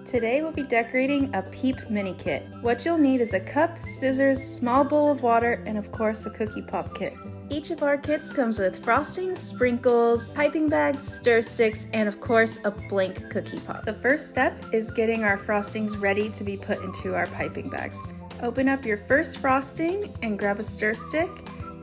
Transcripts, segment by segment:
Today we'll be decorating a Peep mini kit. What you'll need is a cup, scissors, small bowl of water, and of course a cookie pop kit. Each of our kits comes with frostings, sprinkles, piping bags, stir sticks, and of course a blank cookie pop. The first step is getting our frostings ready to be put into our piping bags. Open up your first frosting and grab a stir stick.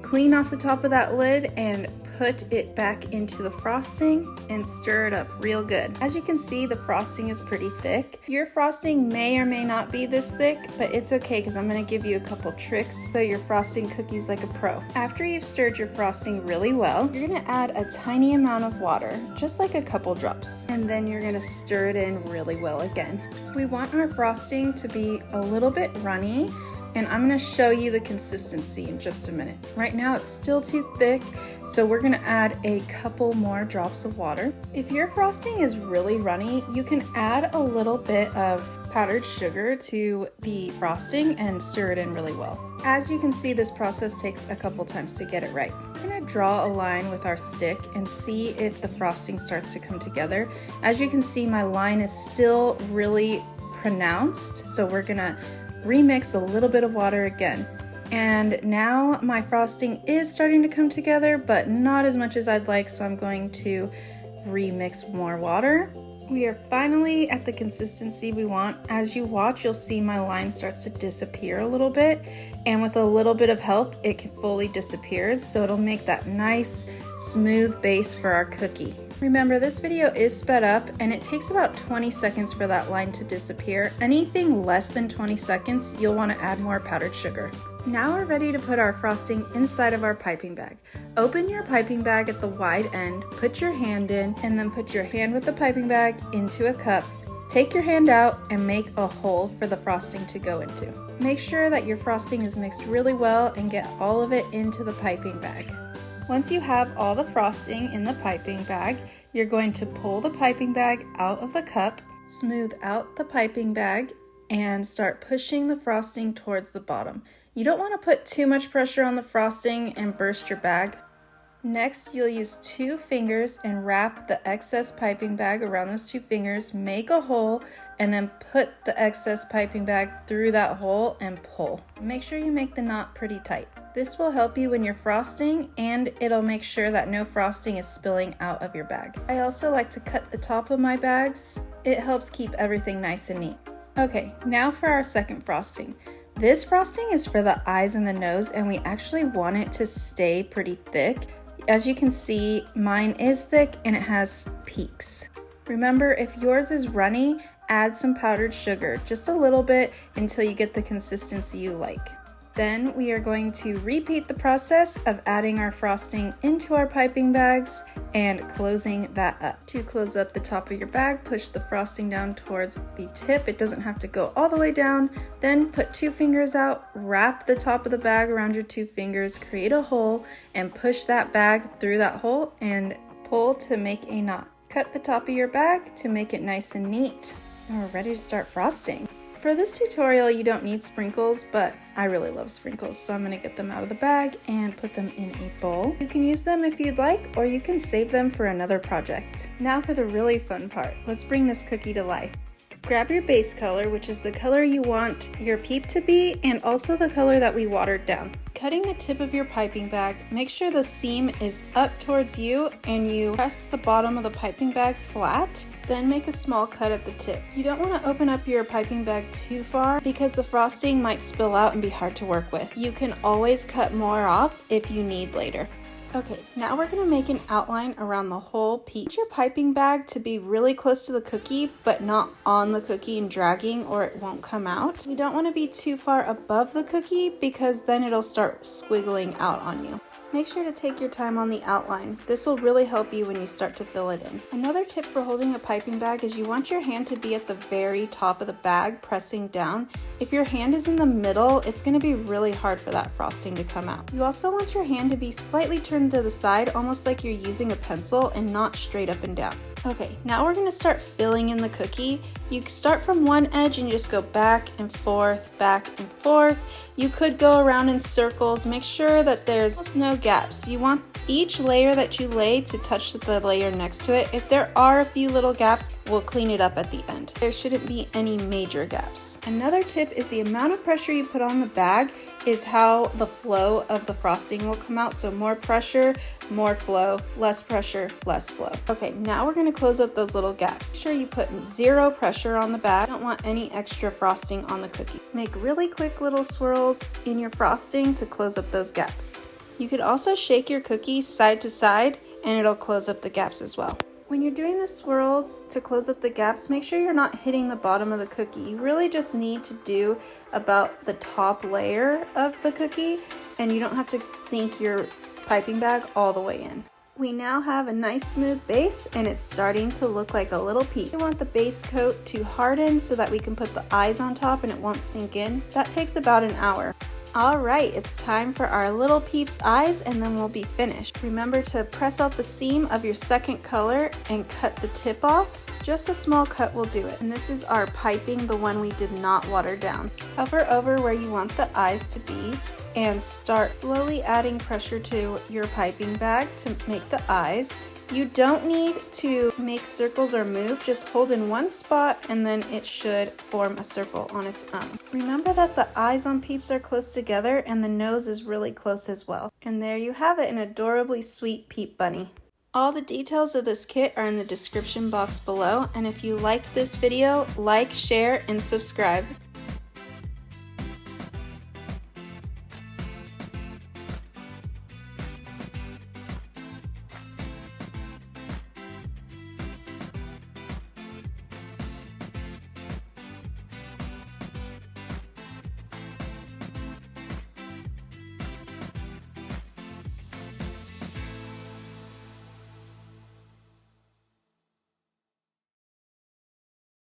Clean off the top of that lid and put it back into the frosting and stir it up real good. As you can see, the frosting is pretty thick. Your frosting may or may not be this thick, but it's okay because I'm going to give you a couple tricks so you're frosting cookies like a pro. After you've stirred your frosting really well, you're going to add a tiny amount of water, just like a couple drops, and then you're going to stir it in really well again. We want our frosting to be a little bit runny, and I'm going to show you the consistency in just a minute. Right now it's still too thick, so we're going to add a couple more drops of water. If your frosting is really runny, you can add a little bit of powdered sugar to the frosting and stir it in really well. As you can see, this process takes a couple times to get it right. We're going to draw a line with our stick and see if the frosting starts to come together. As you can see, my line is still really pronounced, so we're going to remix a little bit of water again. And now my frosting is starting to come together, but not as much as I'd like, so I'm going to remix more water. We are finally at the consistency we want. As you watch, you'll see my line starts to disappear a little bit, and with a little bit of help, it fully disappears, so it'll make that nice, smooth base for our cookie. Remember, this video is sped up and it takes about 20 seconds for that line to disappear. Anything less than 20 seconds, you'll want to add more powdered sugar. Now we're ready to put our frosting inside of our piping bag. Open your piping bag at the wide end, put your hand in, and then put your hand with the piping bag into a cup. Take your hand out and make a hole for the frosting to go into. Make sure that your frosting is mixed really well and get all of it into the piping bag. Once you have all the frosting in the piping bag, you're going to pull the piping bag out of the cup, smooth out the piping bag, and start pushing the frosting towards the bottom. You don't want to put too much pressure on the frosting and burst your bag. Next, you'll use 2 fingers and wrap the excess piping bag around those 2 fingers, make a hole, and then put the excess piping bag through that hole and pull. Make sure you make the knot pretty tight. This will help you when you're frosting, and it'll make sure that no frosting is spilling out of your bag. I also like to cut the top of my bags. It helps keep everything nice and neat. Okay, now for our second frosting. This frosting is for the eyes and the nose, and we actually want it to stay pretty thick. As you can see, mine is thick and it has peaks. Remember, if yours is runny, add some powdered sugar, just a little bit until you get the consistency you like. Then we are going to repeat the process of adding our frosting into our piping bags and closing that up. To close up the top of your bag, push the frosting down towards the tip. It doesn't have to go all the way down. Then put 2 fingers out, wrap the top of the bag around your 2 fingers, create a hole, and push that bag through that hole and pull to make a knot. Cut the top of your bag to make it nice and neat. And we're ready to start frosting. For this tutorial, you don't need sprinkles, but I really love sprinkles, so I'm going to get them out of the bag and put them in a bowl. You can use them if you'd like, or you can save them for another project. Now for the really fun part. Let's bring this cookie to life. Grab your base color, which is the color you want your Peep to be, and also the color that we watered down. Cutting the tip of your piping bag, make sure the seam is up towards you and you press the bottom of the piping bag flat. Then make a small cut at the tip. You don't want to open up your piping bag too far because the frosting might spill out and be hard to work with. You can always cut more off if you need later. Okay, now we're going to make an outline around the whole Peep. Get your piping bag to be really close to the cookie, but not on the cookie and dragging, or it won't come out. You don't want to be too far above the cookie because then it'll start squiggling out on you. Make sure to take your time on the outline. This will really help you when you start to fill it in. Another tip for holding a piping bag is you want your hand to be at the very top of the bag, pressing down. If your hand is in the middle, it's going to be really hard for that frosting to come out. You also want your hand to be slightly turned to the side, almost like you're using a pencil and not straight up and down. Okay, now we're gonna start filling in the cookie. You start from one edge and you just go back and forth, back and forth. You could go around in circles. Make sure that there's almost no gaps. You want each layer that you lay to touch the layer next to it. If there are a few little gaps, we'll clean it up at the end. There shouldn't be any major gaps. Another tip is the amount of pressure you put on the bag is how the flow of the frosting will come out. So more pressure, more flow, less pressure, less flow. Okay, now we're gonna close up those little gaps. Make sure you put zero pressure on the bag. You don't want any extra frosting on the cookie. Make really quick little swirls in your frosting to close up those gaps. You could also shake your cookies side to side and it'll close up the gaps as well. When you're doing the swirls to close up the gaps, make sure you're not hitting the bottom of the cookie. You really just need to do about the top layer of the cookie, and you don't have to sink your piping bag all the way in. We now have a nice smooth base and it's starting to look like a little peep. We want the base coat to harden so that we can put the eyes on top and it won't sink in. That takes about an hour. All right, it's time for our little Peep's eyes and then we'll be finished. Remember to press out the seam of your second color and cut the tip off. Just a small cut will do it. And this is our piping, the one we did not water down. Hover over where you want the eyes to be and start slowly adding pressure to your piping bag to make the eyes. You don't need to make circles or move, just hold in one spot and then it should form a circle on its own. Remember that the eyes on Peeps are close together and the nose is really close as well. And there you have it, an adorably sweet Peep bunny. All the details of this kit are in the description box below, and if you liked this video, like, share, and subscribe.